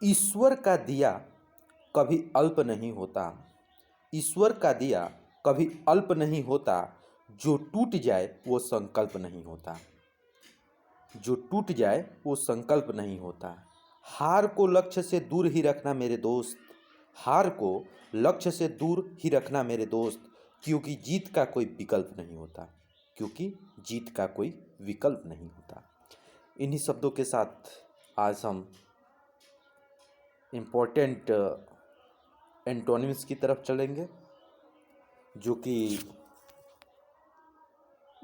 ईश्वर का दिया कभी अल्प नहीं होता। ईश्वर का दिया कभी अल्प नहीं होता। जो टूट जाए वो संकल्प नहीं होता। जो टूट जाए वो संकल्प नहीं होता। हार को लक्ष्य से दूर ही रखना मेरे दोस्त। हार को लक्ष्य से दूर ही रखना मेरे दोस्त। क्योंकि जीत का कोई विकल्प नहीं होता। क्योंकि जीत का कोई विकल्प नहीं होता। इन्हीं शब्दों के साथ आज हम इम्पोर्टेंट एंटोनिम्स की तरफ चलेंगे, जो कि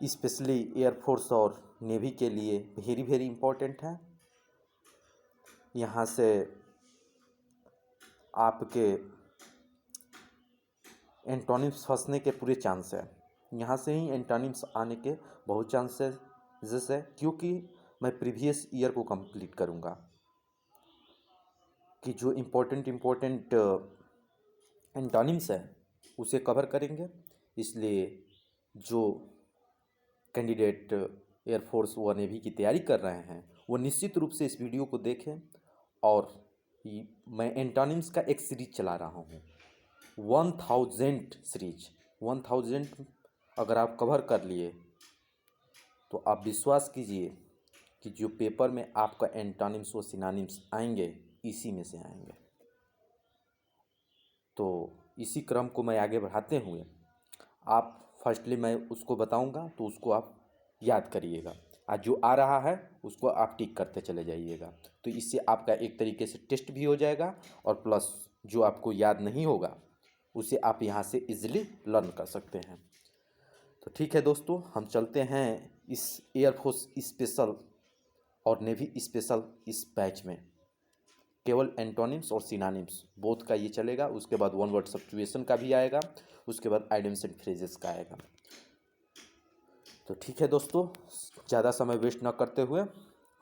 स्पेशली एयरफोर्स और नेवी के लिए वेरी वेरी इम्पोर्टेंट है। यहाँ से आपके एंटोनिम्स फंसने के पूरे चांस है। यहाँ से ही एंटोनिम्स आने के बहुत चांसेस है, क्योंकि मैं प्रीवियस ईयर को कंप्लीट करूँगा कि जो इम्पोर्टेंट एंटोनिम्स है उसे कवर करेंगे। इसलिए जो कैंडिडेट एयरफोर्स व नेवी की तैयारी कर रहे हैं वो निश्चित रूप से इस वीडियो को देखें। और मैं एंटोनिम्स का एक सीरीज चला रहा हूँ, 1000 सीरीज। 1000 अगर आप कवर कर लिए तो आप विश्वास कीजिए कि जो पेपर में आपका एंटोनिम्स व सिनोनिम्स आएंगे इसी में से आएंगे। तो इसी क्रम को मैं आगे बढ़ाते हुए आप फर्स्टली मैं उसको बताऊंगा तो उसको आप याद करिएगा। आज जो आ रहा है उसको आप टिक करते चले जाइएगा। तो इससे आपका एक तरीके से टेस्ट भी हो जाएगा और प्लस जो आपको याद नहीं होगा उसे आप यहाँ से इजीली लर्न कर सकते हैं। तो ठीक है दोस्तों, हम चलते हैं इस एयरफोर्स स्पेशल और नेवी स्पेशल इस बैच में। केवल एंटोनिम्स और सिनोनिम्स बोथ का ये चलेगा। उसके बाद वन वर्ड सब्स्टिट्यूशन का भी आएगा। उसके बाद आइडियम्स एंड फ्रेजेस का आएगा। तो ठीक है दोस्तों, ज़्यादा समय वेस्ट न करते हुए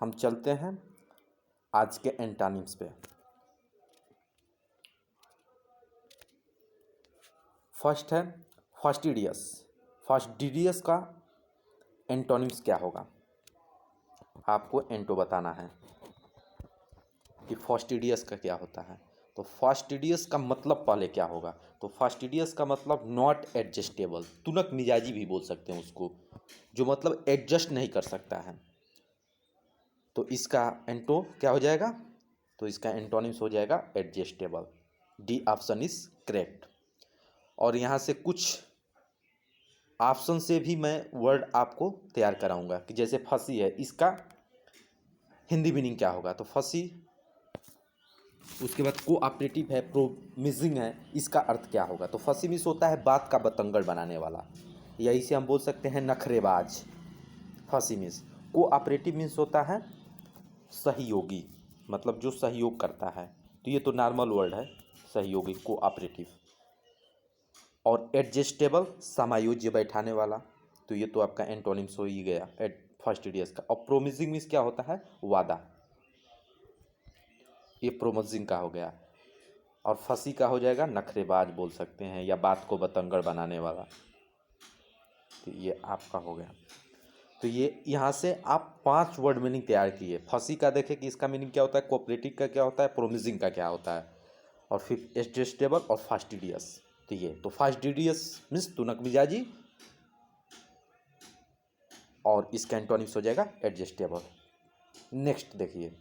हम चलते हैं आज के एंटोनिम्स पे। फर्स्ट है फास्टिडियस। फास्टिडियस का एंटोनिम्स क्या होगा, आपको एंटो बताना है कि फास्टिडियस का क्या होता है। तो फास्टिडियस का मतलब पहले क्या होगा, तो फास्टिडियस का मतलब नॉट एडजस्टेबल, तुनक मिजाजी भी बोल सकते हैं उसको, जो मतलब एडजस्ट नहीं कर सकता है। तो इसका एंटो क्या हो जाएगा, तो इसका एंटोनिम्स हो जाएगा adjustable. D option is correct. और यहाँ से कुछ ऑप्शन से भी मैं वर्ड आपको तैयार कराऊंगा कि जैसे फंसी है, इसका हिंदी मीनिंग क्या होगा। तो फंसी, उसके बाद कोऑपरेटिव है, प्रोमिजिंग है, इसका अर्थ क्या होगा। तो फंसी मीन्स होता है बात का बतंगड़ बनाने वाला, या इसे हम बोल सकते हैं नखरेबाज। फंसी मीन्स कोऑपरेटिव मीन्स होता है सहयोगी, मतलब जो सहयोग करता है। तो ये तो नॉर्मल वर्ड है, सहयोगी, कोऑपरेटिव। और एडजस्टेबल, समायोज्य, बैठाने वाला। तो ये तो आपका एंटोनिम्स हो ही गया फर्स्ट इडियस का। और प्रोमिजिंग मीन्स क्या होता है, वादा, ये प्रोमिजिंग का हो गया। और फंसी का हो जाएगा नखरेबाज बोल सकते हैं, या बात को बतंगड़ बनाने वाला। तो ये आपका हो गया। तो ये यहाँ से आप 5 वर्ड मीनिंग तैयार किए। फंसी का देखें कि इसका मीनिंग क्या होता है, कोऑपरेटिव का क्या होता है, प्रोमिजिंग का क्या होता है, और फिर एडजस्टेबल और फास्टिडियस। तो ये तो फास्टिडियस मीन्स तुनक मिजाजी, और इसका एंटोनिम्स हो जाएगा एडजस्टेबल। नेक्स्ट देखिए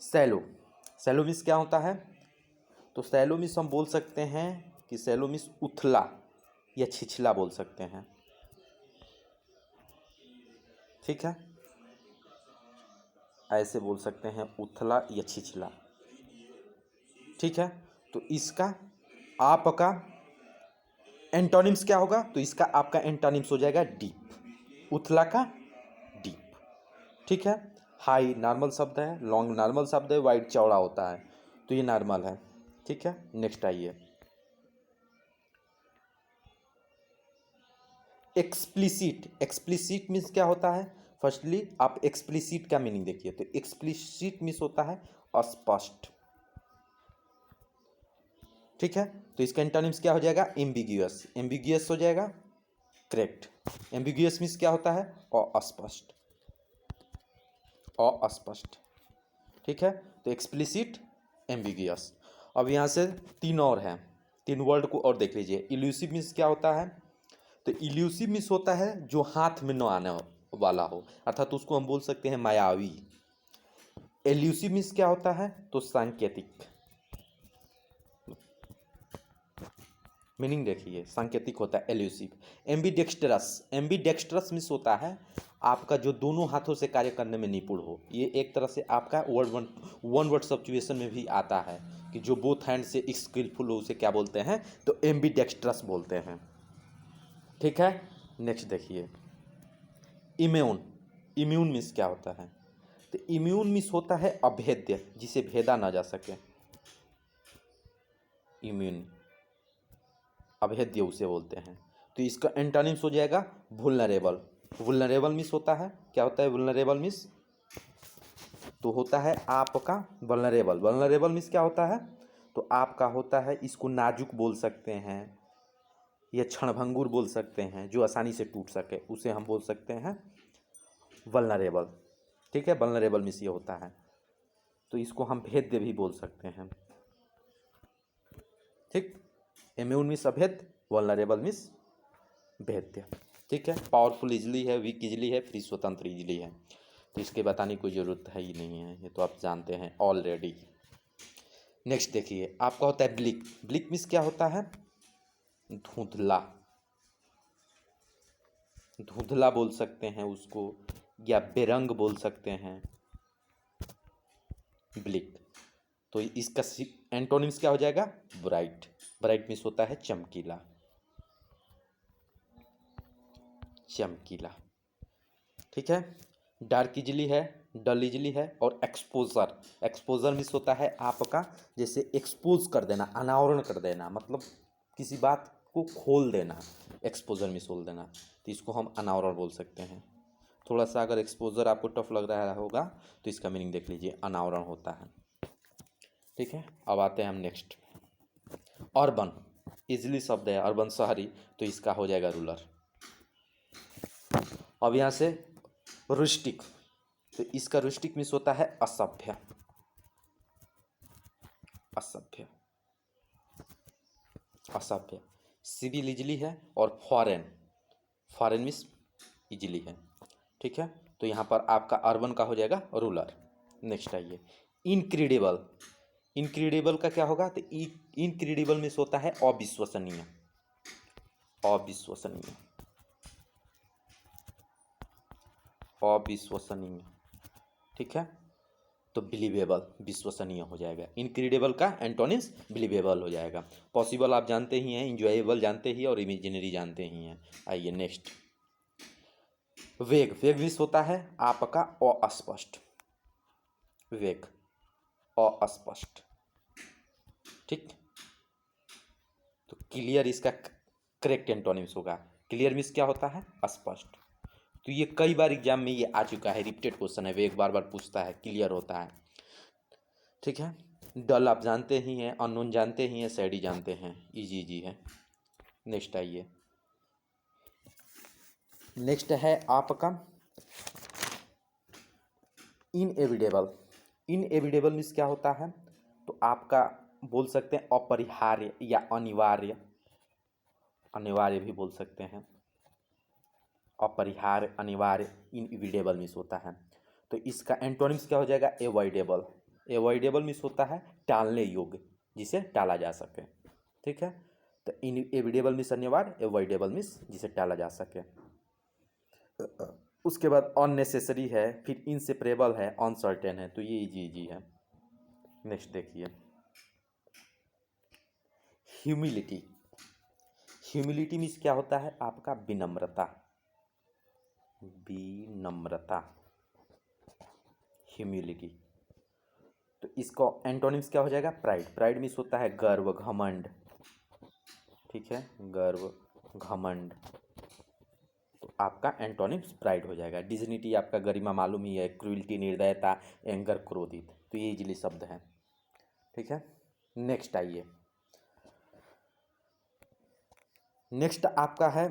सैलो। सैलो मीन्स क्या होता है, तो सैलो मीन्स हम बोल सकते हैं कि सैलो मीन्स उथला या छिछला बोल सकते हैं। ठीक है, ऐसे बोल सकते हैं, उथला या छिछला। ठीक है, तो इसका आपका एंटोनिम्स क्या होगा, तो इसका आपका एंटोनिम्स हो जाएगा डीप। उथला का डीप। ठीक है, हाई नॉर्मल शब्द है, लॉन्ग नॉर्मल शब्द है, वाइड चौड़ा होता है, तो ये नॉर्मल है। ठीक है, नेक्स्ट आइए एक्सप्लिसिट। एक्सप्लिसिट मीन्स क्या होता है, फर्स्टली आप एक्सप्लिसिट का मीनिंग देखिए। तो एक्सप्लिसिट मीन्स होता है अस्पष्ट। ठीक है, तो इसका एंटोनिम्स क्या हो जाएगा, एम्बिग्यूअस। एम्बिग्यूअस हो जाएगा करेक्ट। एम्बिग्यूअस मीन्स क्या होता है, अस्पष्ट। अस्पष्ट। ठीक है, तो एक्सप्लिसिट, एम्बिगियस। अब यहाँ से तीन और हैं, तीन वर्ड को और देख लीजिए। इल्यूसिव मीन्स क्या होता है, तो इल्यूसिव मीन्स होता है जो हाथ में न आने वाला हो, अर्थात उसको हम बोल सकते हैं मायावी। एल्यूसिव मीन्स क्या होता है, तो सांकेतिक। मीनिंग देखिए, सांकेतिक होता है एल्यूसिव। एम्बीडेक्स्ट्रस, एम्बीडेक्स्ट्रस मीन्स होता है आपका जो दोनों हाथों से कार्य करने में निपुण हो। ये एक तरह से आपका वन वर्ड सब्जुएशन में भी आता है कि जो बोथ हैंड से स्किलफुल हो उसे क्या बोलते हैं, तो एम्बीडेक्स्ट्रस बोलते हैं। ठीक है, नेक्स्ट देखिए, इम्यून। इम्यून मीन्स क्या होता है, तो इम्यून मीन्स होता है अभेद्य, जिसे भेदा ना जा सके। इम्यून अभेद्य उसे बोलते हैं। तो इसका एंटोनिम्स हो जाएगा वुल्नरेबल। वुल्नरेबल मीन्स होता है, क्या होता है वुल्नरेबल मीन्स, तो होता है आपका वल्नरेबल। वल्नरेबल मीन्स क्या होता है, तो आपका होता है, इसको नाजुक बोल सकते हैं या क्षणभंगुर बोल सकते हैं, जो आसानी से टूट सके उसे हम बोल सकते हैं वल्नरेबल। ठीक है, वल्नरेबल मीन्स ये होता है, तो इसको हम भेद्य भी बोल सकते हैं। ठीक, इम्यून मीन्स अभेद्य, वल्नरेबल मीन्स भेद्य। ठीक है, पावरफुल इजली है, वीक इजली है, फ्री स्वतंत्र इजली है, तो इसके बताने की कोई ज़रूरत है ही नहीं है, ये तो आप जानते हैं ऑलरेडी। नेक्स्ट देखिए, आपका होता है ब्लिक। ब्लिक मीन्स क्या होता है, धुंधला। धुंधला बोल सकते हैं उसको, या बेरंग बोल सकते हैं, ब्लिक। तो इसका एंटोनिम्स क्या हो जाएगा, ब्राइट। ब्राइट मीन्स होता है चमकीला, चमकीला। ठीक है, डार्क इजली है, डल इजली है, और एक्सपोजर। एक्सपोजर मीन्स होता है आपका जैसे एक्सपोज कर देना, अनावरण कर देना, मतलब किसी बात को खोल देना, एक्सपोजर मीन्स खोल देना, तो इसको हम अनावरण बोल सकते हैं। थोड़ा सा अगर एक्सपोजर आपको टफ लग रहा होगा तो इसका मीनिंग देख लीजिए, अनावरण होता है। ठीक है, अब आते हैं हम नेक्स्ट, अर्बन। इजली शब्द है, अर्बन शहरी, तो इसका हो जाएगा रूरल। अब यहाँ से रुस्टिक, तो इसका रुस्टिक मीन्स होता है असभ्य, असभ्य, असभ्य। सिविल इजली है, और फॉरेन, फॉरेन मीन्स इजली है। ठीक है, तो यहाँ पर आपका अर्बन का हो जाएगा रूरल। नेक्स्ट आइए, इनक्रेडिबल। इनक्रेडिबल का क्या होगा, तो इनक्रेडिबल मीन्स होता है अविश्वसनीय, अविश्वसनीय, अविश्वसनीय। ठीक है, तो बिलीवेबल, विश्वसनीय हो जाएगा। इनक्रेडिबल का एंटोनिम्स बिलीवेबल हो जाएगा। पॉसिबल आप जानते ही हैं, इंजॉयबल जानते ही, और इमेजिनरी जानते ही हैं। आइए नेक्स्ट, वेग। वेग मीन्स होता है आपका अस्पष्ट, वेग, अस्पष्ट। ठीक, तो क्लियर इसका करेक्ट एंटोनिम्स होगा। क्लियर मीन्स क्या होता है, स्पष्ट। तो ये कई बार एग्जाम में ये आ चुका है, रिपीटेड क्वेश्चन है, वेग बार बार पूछता है, क्लियर होता है। ठीक है, डल आप जानते ही हैं, अननोन जानते ही हैं, सैडी जानते हैं, इजी इजी है। नेक्स्ट आइए, नेक्स्ट है आपका इनएविडेबल। इनएविडेबल मीन्स क्या होता है, तो आपका बोल सकते हैं अपरिहार्य या अनिवार्य, अनिवार्य भी बोल सकते हैं, अपरिहार्य, अनिवार्य, इनएविडेबल मीन्स होता है। तो इसका एंटोनिम्स क्या हो जाएगा, एवॉइडेबल। एवॉइडेबल मीन्स होता है टालने योग्य, जिसे टाला जा सके। ठीक है, तो इनएविडेबल मीन्स अनिवार्य, एवॉइडेबल मीन्स जिसे टाला जा सके। उसके बाद अननेसेसरी है, फिर इनसेपरेबल है, अनसर्टेन है, तो ये इजी इजी है। नेक्स्ट देखिए, ह्यूमिलिटी। ह्यूमिलिटी मीन्स क्या होता है आपका विनम्रता, विनम्रता, ह्यूमिलिटी। तो इसका एंटोनिम्स क्या हो जाएगा, प्राइड। प्राइड मीन्स होता है गर्व, घमंड। ठीक है, गर्व, घमंड, तो आपका एंटोनिम्स प्राइड हो जाएगा। डिग्निटी आपका गरिमा मालूम ही है, क्रूएल्टी, निर्दयता, एंगर, क्रोधित, तो ये इजीली शब्द हैं। ठीक है, नेक्स्ट आइए, नेक्स्ट आपका है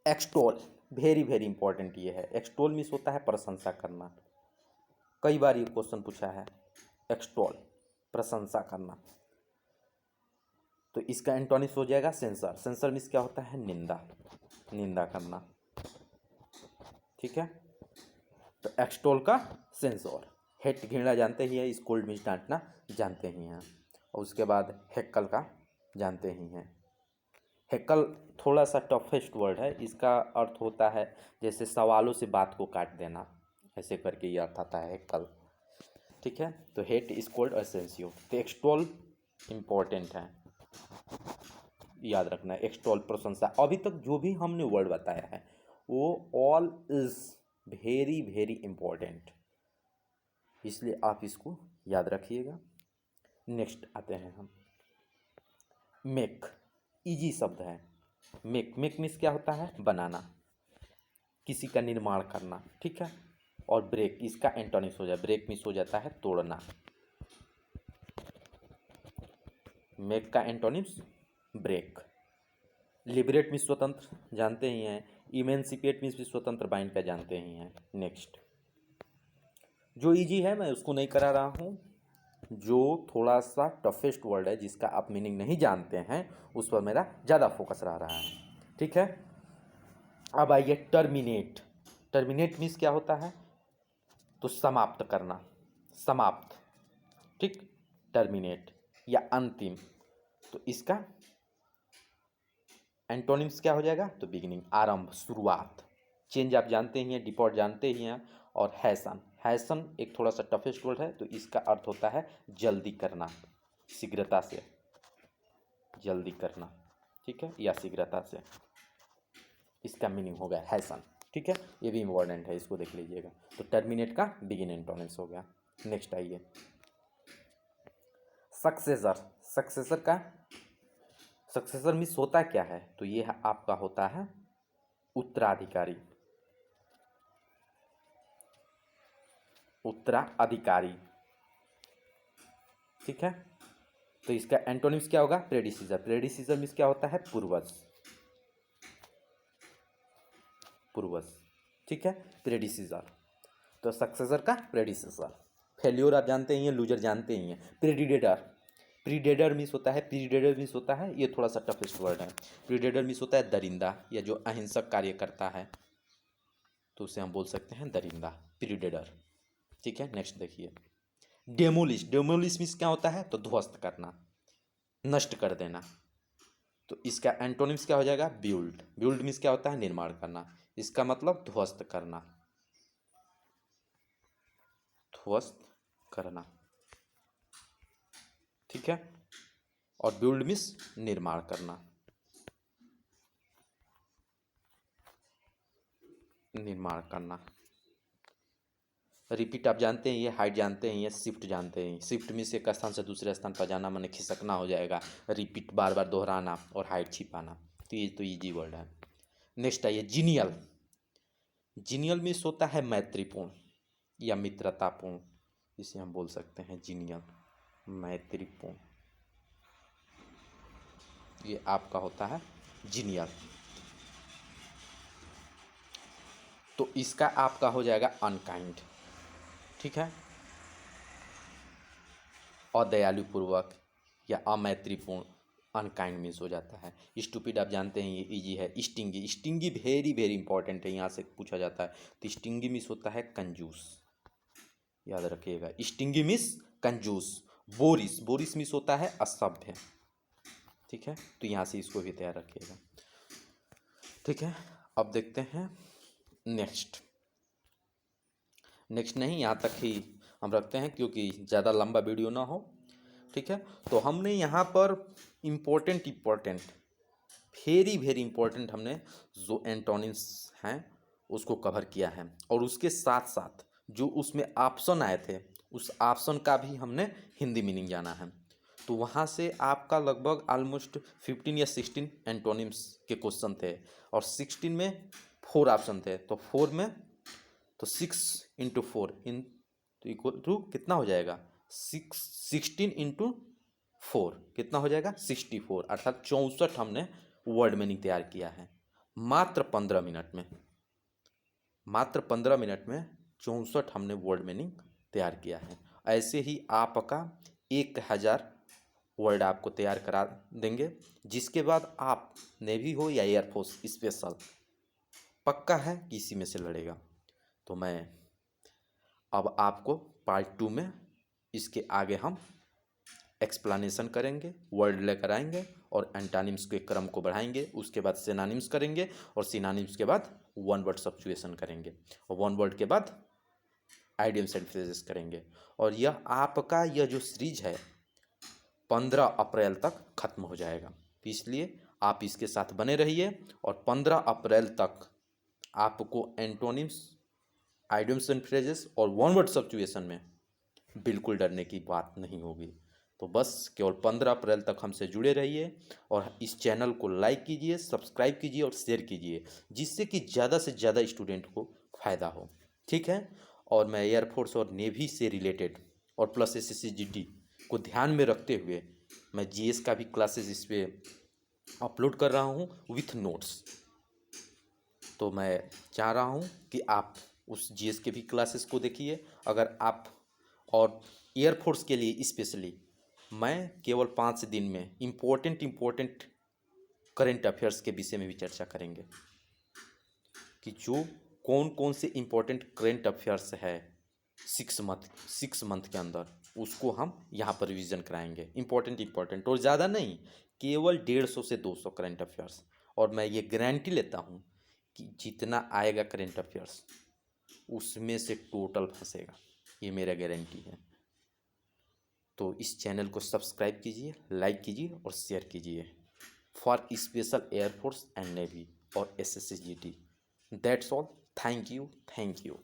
एक्सटोल। वेरी वेरी इंपॉर्टेंट ये है। एक्सटोल मीन्स होता है प्रशंसा करना, कई बार ये क्वेश्चन पूछा है। एक्सटॉल, प्रशंसा करना, तो इसका एंटोनिम्स हो जाएगा सेंसर। सेंसर मीन्स क्या होता है? निंदा, निंदा करना, ठीक है। तो एक्सटॉल का सेंसर। हेट घृणा जानते ही हैं, स्कोल्ड मीन्स डांटना जानते ही हैं, और उसके बाद हेक्कल का जानते ही हैं। हेक्कल थोड़ा सा टफेस्ट वर्ड है, इसका अर्थ होता है जैसे सवालों से बात को काट देना, ऐसे करके ये अर्थ आता है हेक्कल, ठीक है। तो हेट, स्कोल्ड और सेंसियो। तो एक्सटॉल इम्पोर्टेंट है, याद रखना है। एक्सटॉल प्रशंसा, अभी तक जो भी हमने वर्ड बताया है वो all is very very important, इसलिए आप इसको याद रखिएगा। नेक्स्ट आते हैं हम, मेक, इजी शब्द है। मेक, मेक मीन्स क्या होता है? बनाना, किसी का निर्माण करना, ठीक है। और ब्रेक, इसका एंटोनिम्स हो जाए, ब्रेक मीन्स हो जाता है तोड़ना। मेक का एंटोनिम्स ब्रेक। लिबरेट मीन्स स्वतंत्र, जानते ही हैं। इमेंसिपेट मीन्स भी स्वतंत्र बाइंड का जानते ही हैं। नेक्स्ट, जो इजी है मैं उसको नहीं करा रहा हूँ, जो थोड़ा सा टफेस्ट वर्ड है जिसका आप मीनिंग नहीं जानते हैं उस पर मेरा ज़्यादा फोकस रह रहा है, ठीक है। अब आइए टर्मिनेट। टर्मिनेट मीन्स क्या होता है? तो समाप्त करना, समाप्त, ठीक। टर्मिनेट या अंतिम, तो इसका एंटोनिम्स क्या हो जाएगा? तो बिगिनिंग, आरंभ, शुरुआत। चेंज आप जानते ही हैं, डिपॉर्ट जानते ही हैं। और हैसन, हैसन एक थोड़ा सा टफेस्ट वर्ड है, तो इसका अर्थ होता है जल्दी करना, शीघ्रता से, जल्दी करना, ठीक है, या शीघ्रता से, इसका मीनिंग हो गया हैसन, ठीक है। ये भी इम्पोर्टेंट है, इसको देख लीजिएगा। तो टर्मिनेट का बिगिन एंटोनिम्स हो गया। नेक्स्ट आइए, सक्सेसर। सक्सेसर का, सक्सेसर मीन्स होता क्या है? तो ये आपका होता है उत्तराधिकारी, उत्तराधिकारी, ठीक है। तो इसका एंटोनिम्स क्या होगा? प्रेडिसीजर। प्रेडिसीजर मीन्स क्या होता है? पूर्वज, पूर्वज, ठीक है, प्रेडिसीजर। तो सक्सेसर का प्रेडिसीजर। फेल्योर आप जानते ही हैं, लूजर जानते ही हैं। प्रेडिडेटर, प्रीडेटर मीन्स होता है, प्रीडेटर मीन्स होता है, ये थोड़ा सा टफेस्ट वर्ड है। प्रीडेटर मीन्स होता है दरिंदा, या जो अहिंसक कार्य करता है, तो उसे हम बोल सकते हैं दरिंदा, प्रीडेटर, ठीक है। नेक्स्ट देखिए, डेमोलिश। डेमोलिश मीन्स क्या होता है? तो ध्वस्त करना, नष्ट कर देना। तो इसका एंटोनिम्स क्या हो जाएगा? बिल्ड। बिल्ड मीन्स क्या होता है? निर्माण करना, इसका मतलब ध्वस्त करना, ध्वस्त करना, ठीक है। और बिल्ड मीन्स निर्माण करना, निर्माण करना। रिपीट आप जानते हैं, ये हाइट जानते हैं, ये शिफ्ट जानते हैं। शिफ्ट मीन्स एक स्थान से दूसरे स्थान पर जाना, माने खिसकना हो जाएगा। रिपीट, बार बार दोहराना, और हाइट छिपाना। तो ये तो इजी वर्ड है। नेक्स्ट आइए, जीनियल। जीनियल मीन्स होता है मैत्रीपूर्ण या मित्रतापूर्ण, इसे हम बोल सकते हैं जीनियल, मैत्रीपूर्ण, ये आपका होता है जीनियल। तो इसका आपका हो जाएगा अनकाइंड, ठीक है, अदयालुपूर्वक या अमैत्रीपूर्ण, अनकाइंड मीन्स हो जाता है। स्टूपिड आप जानते हैं, ये इजी है। Stingy, stingy very very important है, यहाँ से पूछा जाता है। तो स्टिंगी मीन्स होता है कंजूस, याद रखिएगा, स्टिंगी मीन्स कंजूस। बोरिस, बोरिस मीन्स होता है असभ्य, ठीक है। तो यहाँ से इसको भी तैयार रखिएगा, ठीक है। अब देखते हैं नेक्स्ट। नेक्स्ट नहीं, यहाँ तक ही हम रखते हैं क्योंकि ज़्यादा लंबा वीडियो ना हो, ठीक है। तो हमने यहाँ पर इम्पोर्टेंट वेरी वेरी इंपॉर्टेंट हमने जो एंटोनिम्स हैं उसको कवर किया है, और उसके साथ साथ जो उसमें ऑप्शन आए थे उस ऑप्शन का भी हमने हिंदी मीनिंग जाना है। तो वहाँ से आपका लगभग ऑलमोस्ट 15 या 16 एंटोनिम्स के क्वेश्चन थे, और 16 में 4 ऑप्शन थे। तो 4 में तो 6 इंटू 4 इन तो इक्वल टू कितना हो जाएगा? 16 इंटू 4 कितना हो जाएगा? 64, अर्थात 64 हमने वर्ड मीनिंग तैयार किया है मात्र 15 मिनट में। मात्र 15 मिनट में 64 हमने वर्ड मीनिंग तैयार किया है। ऐसे ही आपका 1000 वर्ड आपको तैयार करा देंगे, जिसके बाद आप नेवी हो या एयरफोर्स स्पेशल, पक्का है कि इसी में से लड़ेगा। तो मैं अब आपको पार्ट 2 में इसके आगे हम एक्सप्लेनेशन करेंगे, वर्ड लेकर आएंगे और एंटानिम्स के क्रम को बढ़ाएंगे। उसके बाद सिनोनिम्स करेंगे और सिनोनिम्स के बाद वन वर्ड सब्स्टिट्यूशन करेंगे और वन वर्ड के बाद आइडियम्स एंड फ्रेजेस करेंगे। और यह आपका यह जो सीरीज है 15 अप्रैल तक खत्म हो जाएगा, इसलिए आप इसके साथ बने रहिए। और 15 अप्रैल तक आपको एंटोनिम्स, आइडियम्स एंड फ्रेजेस और वन वर्ड सब्स्टिट्यूशन में बिल्कुल डरने की बात नहीं होगी। तो बस केवल 15 अप्रैल तक हमसे जुड़े रहिए और इस चैनल को लाइक कीजिए, सब्सक्राइब कीजिए और शेयर कीजिए, जिससे कि ज़्यादा से ज़्यादा स्टूडेंट को फ़ायदा हो। ठीक है। और मैं एयरफोर्स और नेवी से रिलेटेड और प्लस SSCGD को ध्यान में रखते हुए मैं GS का भी क्लासेस इस पर अपलोड कर रहा हूँ विथ नोट्स। तो मैं चाह रहा हूँ कि आप उस GS के भी क्लासेस को देखिए। अगर आप और एयरफोर्स के लिए स्पेशली मैं केवल 5 दिन में इम्पोर्टेंट करेंट अफेयर्स के विषय में भी चर्चा करेंगे कि जो कौन कौन से इम्पोर्टेंट करेंट अफेयर्स है 6 मंथ के अंदर, उसको हम यहाँ पर रिवीजन कराएंगे। इम्पोर्टेंट और ज़्यादा नहीं, केवल 150 से 200 करेंट अफेयर्स। और मैं ये गारंटी लेता हूँ कि जितना आएगा करेंट अफेयर्स उसमें से टोटल फंसेगा, ये मेरा गारंटी है। तो इस चैनल को सब्सक्राइब कीजिए, लाइक कीजिए और शेयर कीजिए for special air force and navy और SSCGD। That's all. Thank you.